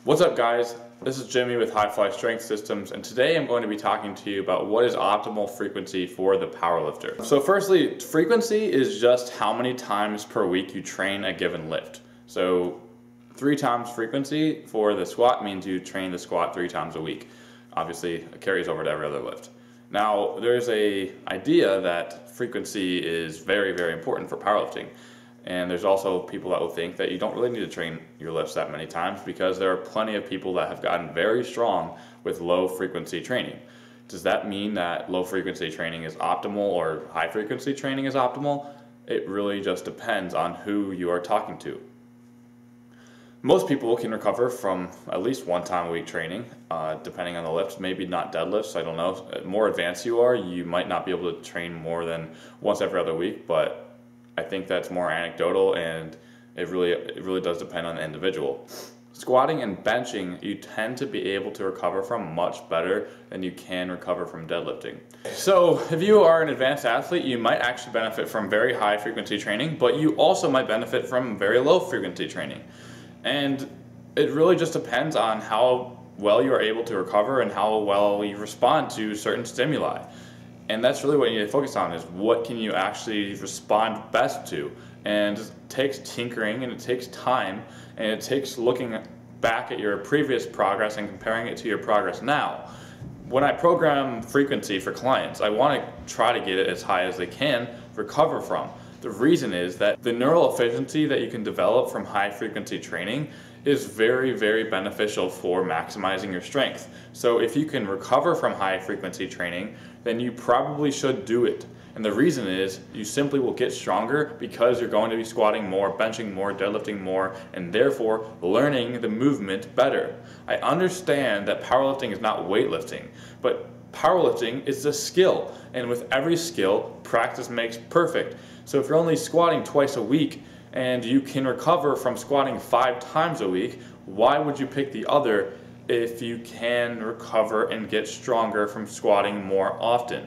What's up, guys? This is Jimmy with Hifly Strength Systems, and today I'm going to be talking to you about what is optimal frequency for the powerlifter. So firstly, frequency is just how many times per week you train a given lift. So 3 times frequency for the squat means you train the squat 3 times a week. Obviously, it carries over to every other lift. Now, there's an idea that frequency is very, very important for powerlifting. And there's also people that will think that you don't really need to train your lifts that many times because there are plenty of people that have gotten very strong with low frequency training. Does that mean that low frequency training is optimal or high frequency training is optimal? It really just depends on who you are talking to. Most people can recover from at least 1 time a week training, depending on the lifts. Maybe not deadlifts, I don't know. The more advanced you are, you might not be able to train more than once every other week, but I think that's more anecdotal, and it really does depend on the individual. Squatting and benching, you tend to be able to recover from much better than you can recover from deadlifting. So if you are an advanced athlete, you might actually benefit from very high frequency training, but you also might benefit from very low frequency training. And it really just depends on how well you are able to recover and how well you respond to certain stimuli. And that's really what you need to focus on, is what can you actually respond best to. And it takes tinkering, and it takes time, and it takes looking back at your previous progress and comparing it to your progress now. When I program frequency for clients, I want to try to get it as high as they can recover from. The reason is that the neural efficiency that you can develop from high frequency training is very, very beneficial for maximizing your strength. So if you can recover from high frequency training, then you probably should do it. And the reason is you simply will get stronger because you're going to be squatting more, benching more, deadlifting more, and therefore learning the movement better. I understand that powerlifting is not weightlifting, but powerlifting is a skill, and with every skill, practice makes perfect. So if you're only squatting twice a week and you can recover from squatting 5 times a week, why would you pick the other if you can recover and get stronger from squatting more often?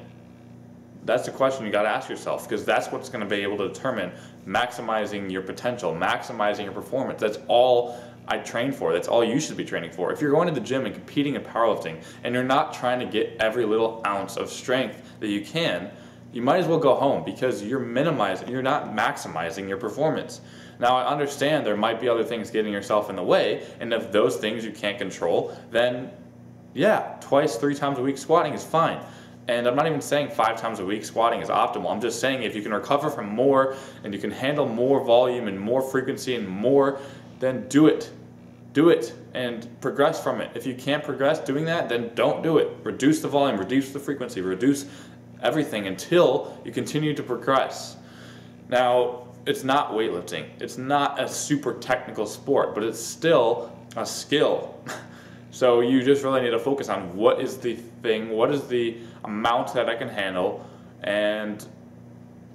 That's the question you got to ask yourself, because that's what's going to be able to determine maximizing your potential, maximizing your performance. That's all I train for. That's all you should be training for. If you're going to the gym and competing in powerlifting and you're not trying to get every little ounce of strength that you can, you might as well go home, because you're not maximizing your performance. Now, I understand there might be other things getting yourself in the way, and if those things you can't control, then yeah, 2, 3 times a week squatting is fine. And I'm not even saying 5 times a week squatting is optimal. I'm just saying if you can recover from more and you can handle more volume and more frequency and more, then do it. Do it and progress from it. If you can't progress doing that, then don't do it. Reduce the volume, reduce the frequency, reduce everything until you continue to progress. Now, it's not weightlifting. It's not a super technical sport, but it's still a skill. So you just really need to focus on what is the thing, what is the amount that I can handle, and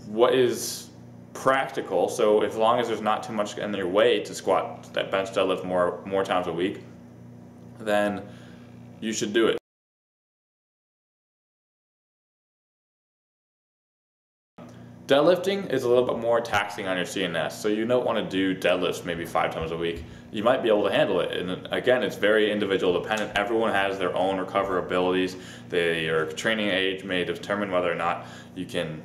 what is practical. So as long as there's not too much in your way to squat that bench deadlift more times a week, then you should do it. Deadlifting is a little bit more taxing on your CNS, so you don't want to do deadlifts maybe 5 times a week. You might be able to handle it, and again, it's very individual dependent. Everyone has their own recovery abilities. Your training age may determine whether or not you can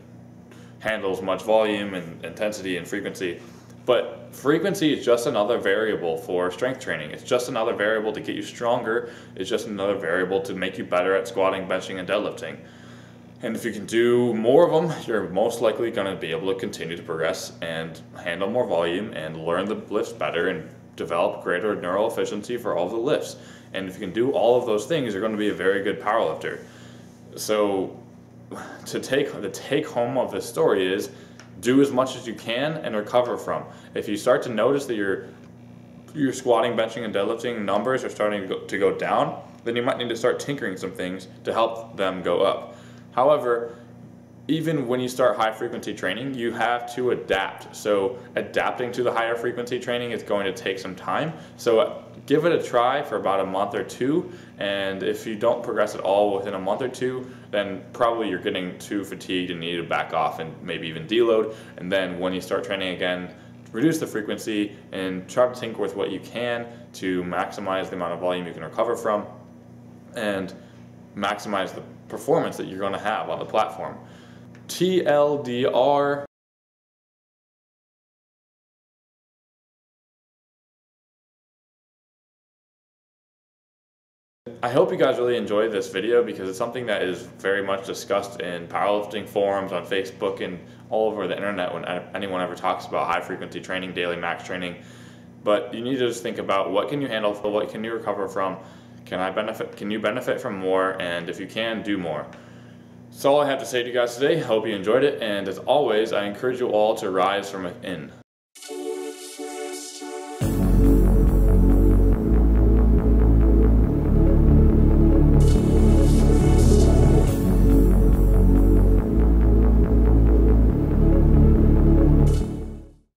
handle as much volume and intensity and frequency. But frequency is just another variable for strength training. It's just another variable to get you stronger. It's just another variable to make you better at squatting, benching, and deadlifting. And if you can do more of them, you're most likely going to be able to continue to progress and handle more volume and learn the lifts better and develop greater neural efficiency for all the lifts. And if you can do all of those things, you're going to be a very good powerlifter. So the take home of this story is do as much as you can and recover from. If you start to notice that your squatting, benching, and deadlifting numbers are starting to go down, then you might need to start tinkering some things to help them go up. However, even when you start high frequency training, you have to adapt. So adapting to the higher frequency training is going to take some time. So give it a try for about a month or 2. And if you don't progress at all within a month or 2, then probably you're getting too fatigued and need to back off and maybe even deload. And then when you start training again reduce the frequency and try to tinker with what you can to maximize the amount of volume you can recover from and maximize the performance that you're going to have on the platform. TLDR. I hope you guys really enjoyed this video because it's something that is very much discussed in powerlifting forums, on Facebook, and all over the internet when anyone ever talks about high frequency training, daily max training. But you need to just think about what can you handle, what can you recover from, can you benefit from more, and if you can, do more. That's all I have to say to you guys today. I hope you enjoyed it, and as always, I encourage you all to rise from within.